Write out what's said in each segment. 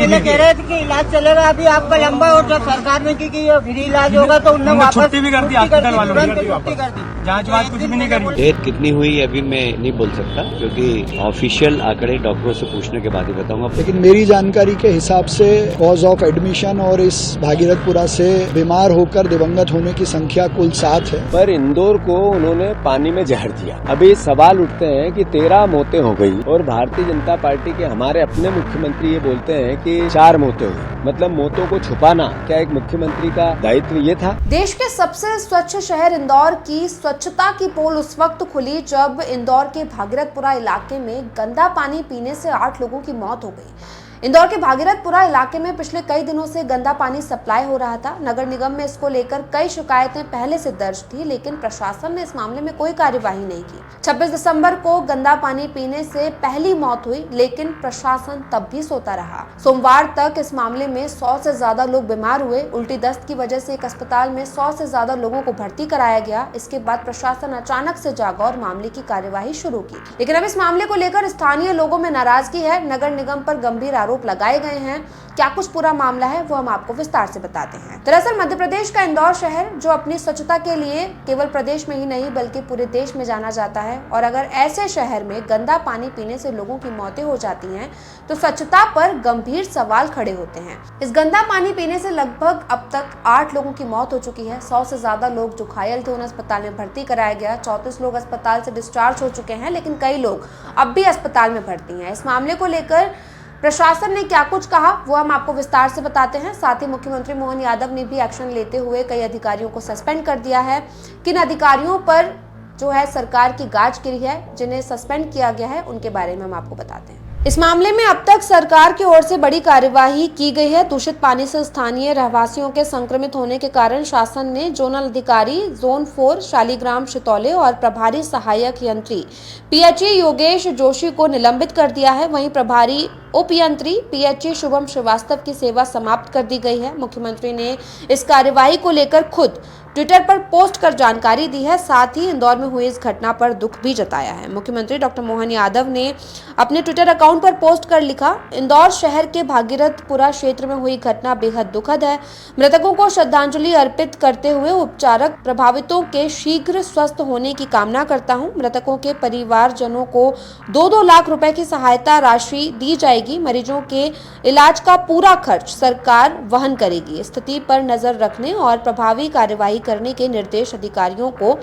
MLA कह रहे थे कि इलाज चलेगा, अभी आपका लंबा और जब सरकार ने की कि ये फ्री इलाज होगा तो उन्होंने वापस छुट्टी भी कर दी, हॉस्पिटल वालों ने छुट्टी कर दी। जांच वाच कुछ भी नहीं करी। डेथ कितनी हुई अभी मैं नहीं बोल सकता, क्योंकि ऑफिशियल आंकड़े डॉक्टरों से पूछने के बाद ही बताऊंगा। लेकिन मेरी जानकारी के हिसाब से कॉज ऑफ एडमिशन और इस भागीरथपुरा से बीमार होकर दिवंगत होने की संख्या कुल 7 है। पर इंदौर को उन्होंने पानी में जहर दिया। अभी सवाल उठते हैं कि 13 मौतें हो गई और भारतीय जनता पार्टी के हमारे अपने मुख्यमंत्री ये बोलते हैं कि 4 मौतें हुई। मतलब मौतों को छुपाना क्या एक मुख्यमंत्री का दायित्व ये था? देश के सबसे स्वच्छ शहर इंदौर की स्वच्छता की पोल उस वक्त खुली जब इंदौर के भागीरथपुरा इलाके में गंदा पानी पीने से 8 लोगों की मौत हो गई। इंदौर के भागीरथपुरा इलाके में पिछले कई दिनों से गंदा पानी सप्लाई हो रहा था। नगर निगम में इसको लेकर कई शिकायतें पहले से दर्ज थी, लेकिन प्रशासन ने इस मामले में कोई कार्यवाही नहीं की। 26 दिसंबर को गंदा पानी पीने से पहली मौत हुई, लेकिन प्रशासन तब भी सोता रहा। सोमवार तक इस मामले में 100 से ज्यादा लोग बीमार हुए। उल्टी दस्त की वजह से एक अस्पताल में 100 से ज्यादा लोगों को भर्ती कराया गया। इसके बाद प्रशासन अचानक से जागा और मामले की कार्यवाही शुरू की। लेकिन अब इस मामले को लेकर स्थानीय लोगों में नाराजगी है। नगर निगम पर गंभीर आरोप लगाए गए हैं। क्या कुछ पूरा मामला है वो हम आपको विस्तार से बताते हैं। दरअसल मध्य प्रदेश का इंदौर शहर जो अपनी स्वच्छता के लिए केवल प्रदेश में ही नहीं बल्कि पूरे देश में जाना जाता है, और अगर ऐसे शहर में गंदा पानी पीने से लोगों की मौतें हो जाती हैं तो स्वच्छता पर गंभीर सवाल खड़े होते हैं। इस गंदा पानी पीने से लगभग अब तक 8 लोगों की मौत हो चुकी है। 100 से ज्यादा लोग जो घायल थे उन्हें अस्पताल में भर्ती कराया गया। 34 लोग अस्पताल से डिस्चार्ज हो चुके हैं, लेकिन कई लोग अब भी अस्पताल में भर्ती हैं। इस मामले को लेकर प्रशासन ने क्या कुछ कहा वो हम आपको विस्तार से बताते हैं। साथ ही मुख्यमंत्री मोहन यादव ने भी एक्शन लेते हुए कई अधिकारियों को सस्पेंड कर दिया है। किन अधिकारियों पर जो है सरकार की गाज गिरी है, जिन्हें सस्पेंड किया गया है, उनके बारे में हम आपको बताते हैं। इस मामले में अब तक सरकार की ओर से बड़ी कार्यवाही की गई है। दूषित पानी से स्थानीय रहवासियों के संक्रमित होने के कारण शासन ने जोनल अधिकारी जोन 4 शालीग्राम शितौले और प्रभारी सहायक यंत्री पीएचई योगेश जोशी को निलंबित कर दिया है। वहीं प्रभारी उपयंत्री पीएचई शुभम श्रीवास्तव की सेवा समाप्त कर दी गई है। मुख्यमंत्री ने इस कार्यवाही को लेकर खुद ट्विटर पर पोस्ट कर जानकारी दी है। साथ ही इंदौर में हुई इस घटना पर दुख भी जताया है। मुख्यमंत्री डॉक्टर मोहन यादव ने अपने ट्विटर अकाउंट पर पोस्ट कर लिखा, इंदौर शहर के भागीरथपुरा क्षेत्र में हुई घटना बेहद दुखद है। मृतकों को श्रद्धांजलि अर्पित करते हुए उपचारक प्रभावितों के शीघ्र स्वस्थ होने की कामना करता हूं। मृतकों के परिवारजनों को 2-2 लाख रुपए की सहायता राशि दी जाएगी। मरीजों के इलाज का पूरा खर्च सरकार वहन करेगी। स्थिति पर नजर रखने और प्रभावी कार्यवाही करने के निर्देश अधिकारियों को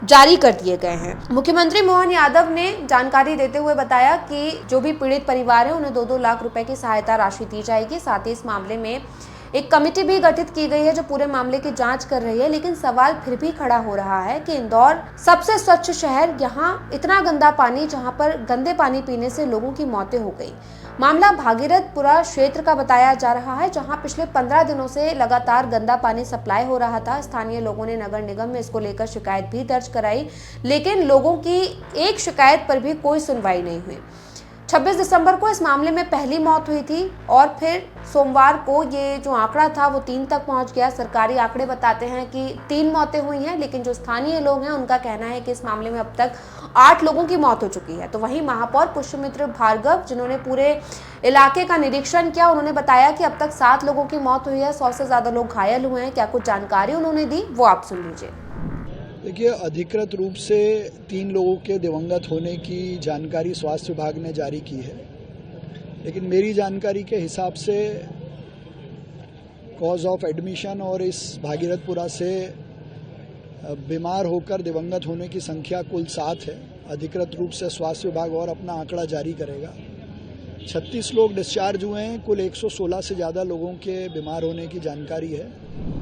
जारी कर दिए गए हैं। मुख्यमंत्री मोहन यादव ने जानकारी देते हुए बताया कि जो भी पीड़ित परिवार है उन्हें 2-2 लाख रुपए की सहायता राशि दी जाएगी। साथ ही इस मामले में एक कमेटी भी गठित की गई है जो पूरे मामले की जांच कर रही है। लेकिन सवाल फिर भी खड़ा हो रहा है कि इंदौर सबसे स्वच्छ शहर, यहाँ इतना गंदा पानी, जहां पर गंदे पानी पीने से लोगों की मौतें हो गई। मामला भागीरथपुरा क्षेत्र का बताया जा रहा है, जहां पिछले 15 दिनों से लगातार गंदा पानी सप्लाई हो रहा था। स्थानीय लोगों ने नगर निगम में इसको लेकर शिकायत भी दर्ज कराई, लेकिन लोगों की एक शिकायत पर भी कोई सुनवाई नहीं हुई। 26 दिसंबर को इस मामले में पहली मौत हुई थी और फिर सोमवार को ये जो आंकड़ा था वो 3 तक पहुंच गया। सरकारी आंकड़े बताते हैं कि 3 मौतें हुई हैं, लेकिन जो स्थानीय लोग हैं उनका कहना है कि इस मामले में अब तक 8 लोगों की मौत हो चुकी है। तो वहीं महापौर पुष्यमित्र भार्गव, जिन्होंने पूरे इलाके का निरीक्षण किया, उन्होंने बताया कि अब तक 7 लोगों की मौत हुई है, 100 से ज्यादा लोग घायल हुए हैं। क्या कुछ जानकारी उन्होंने दी वो आप सुन लीजिए। देखिए, अधिकृत रूप से 3 लोगों के दिवंगत होने की जानकारी स्वास्थ्य विभाग ने जारी की है, लेकिन मेरी जानकारी के हिसाब से कॉज ऑफ एडमिशन और इस भागीरथपुरा से बीमार होकर दिवंगत होने की संख्या कुल 7 है। अधिकृत रूप से स्वास्थ्य विभाग और अपना आंकड़ा जारी करेगा। 36 लोग डिस्चार्ज हुए हैं। कुल 116 से ज़्यादा लोगों के बीमार होने की जानकारी है।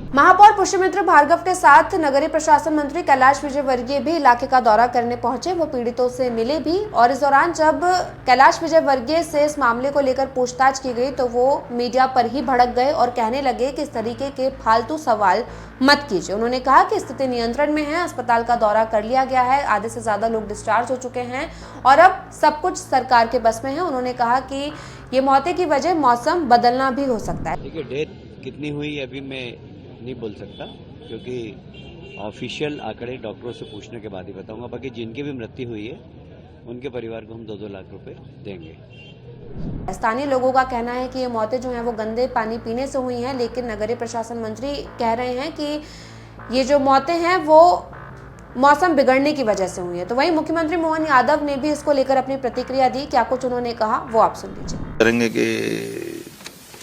महापौर पुष्यमित्र भार्गव के साथ नगरीय प्रशासन मंत्री कैलाश विजयवर्गीय भी इलाके का दौरा करने पहुंचे। वो पीड़ितों से मिले भी, और इस दौरान जब कैलाश विजयवर्गीय से इस मामले को लेकर पूछताछ की गई तो वो मीडिया पर ही भड़क गए और कहने लगे कि इस तरीके के फालतू सवाल मत कीजिए। उन्होंने कहा कि स्थिति नियंत्रण में है, अस्पताल का दौरा कर लिया गया है, आधे से ज्यादा लोग डिस्चार्ज हो चुके हैं और अब सब कुछ सरकार के बस में है। उन्होंने कहा कि ये मौतें की वजह मौसम बदलना भी हो सकता है। देखिए, डेथ कितनी हुई अभी मैं नहीं बोल सकता, क्योंकि ऑफिशियल आंकड़े डॉक्टरों से पूछने के बाद ही बताऊंगा। बाकी जिनकी भी मृत्यु हुई है उनके परिवार को हम 2-2 लाख रुपए देंगे। स्थानीय लोगों का कहना है कि ये मौतें जो हैं वो गंदे पानी पीने से हुई हैं, लेकिन नगरीय प्रशासन मंत्री कह रहे हैं कि ये जो मौतें हैं वो मौसम बिगड़ने की वजह से हुई है। तो वहीं मुख्यमंत्री मोहन यादव ने भी इसको लेकर अपनी प्रतिक्रिया दी। क्या कुछ उन्होंने कहा वो आप सुन लीजिए। करेंगे कि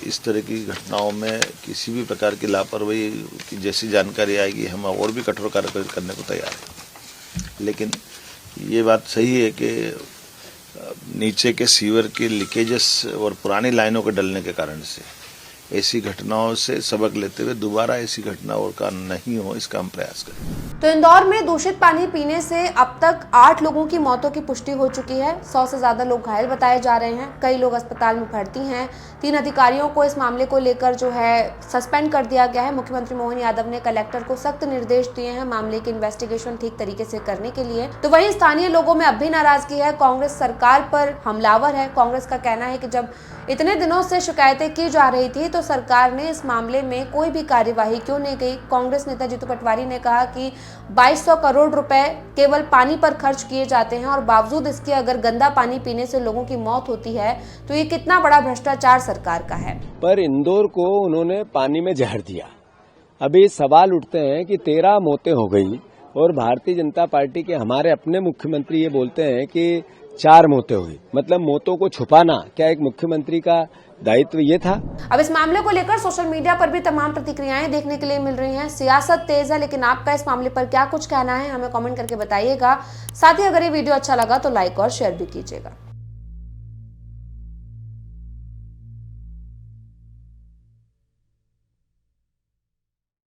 इस तरह की घटनाओं में किसी भी प्रकार की लापरवाही की जैसी जानकारी आएगी हम और भी कठोर कार्रवाई करने को तैयार हैं। लेकिन ये बात सही है कि नीचे के सीवर के लीकेजेस और पुरानी लाइनों के डलने के कारण से ऐसी घटनाओं से सबक लेते हुए दोबारा ऐसी घटना और का नहीं हो, इसका हम प्रयास करें। तो इंदौर में दूषित पानी पीने से अब तक 8 लोगों की मौतों की पुष्टि हो चुकी है। 100 से ज्यादा लोग घायल बताए जा रहे हैं। कई लोग अस्पताल में भर्ती हैं। 3 अधिकारियों को इस मामले को लेकर जो है सस्पेंड कर दिया गया है। मुख्यमंत्री मोहन यादव ने कलेक्टर को सख्त निर्देश दिए हैं मामले की इन्वेस्टिगेशन ठीक तरीके से करने के लिए। तो वहीं स्थानीय लोगों में अब भी नाराजगी है। कांग्रेस सरकार पर हमलावर है। कांग्रेस का कहना है कि जब इतने दिनों से शिकायतें की जा रही थी तो सरकार ने इस मामले में कोई भी कार्यवाही क्यों नहीं की। कांग्रेस नेता जीतू पटवारी ने कहा कि 2200 करोड़ रुपए केवल पानी पर खर्च किए जाते हैं और बावजूद इसके अगर गंदा पानी पीने से लोगों की मौत होती है तो ये कितना बड़ा भ्रष्टाचार सरकार का है। पर इंदौर को उन्होंने पानी में जहर दिया। अभी सवाल उठते हैं कि 13 मौतें हो गई और भारतीय जनता पार्टी के हमारे अपने मुख्यमंत्री ये बोलते हैं कि 4 मौतें हुई। मतलब मौतों को छुपाना क्या एक मुख्यमंत्री का दायित्व ये था? अब इस मामले को लेकर सोशल मीडिया पर भी तमाम प्रतिक्रियाएं देखने के लिए मिल रही हैं। सियासत तेज है, लेकिन आपका इस मामले पर क्या कुछ कहना है हमें कमेंट करके बताइएगा। साथ ही अगर ये वीडियो अच्छा लगा तो लाइक और शेयर भी कीजिएगा।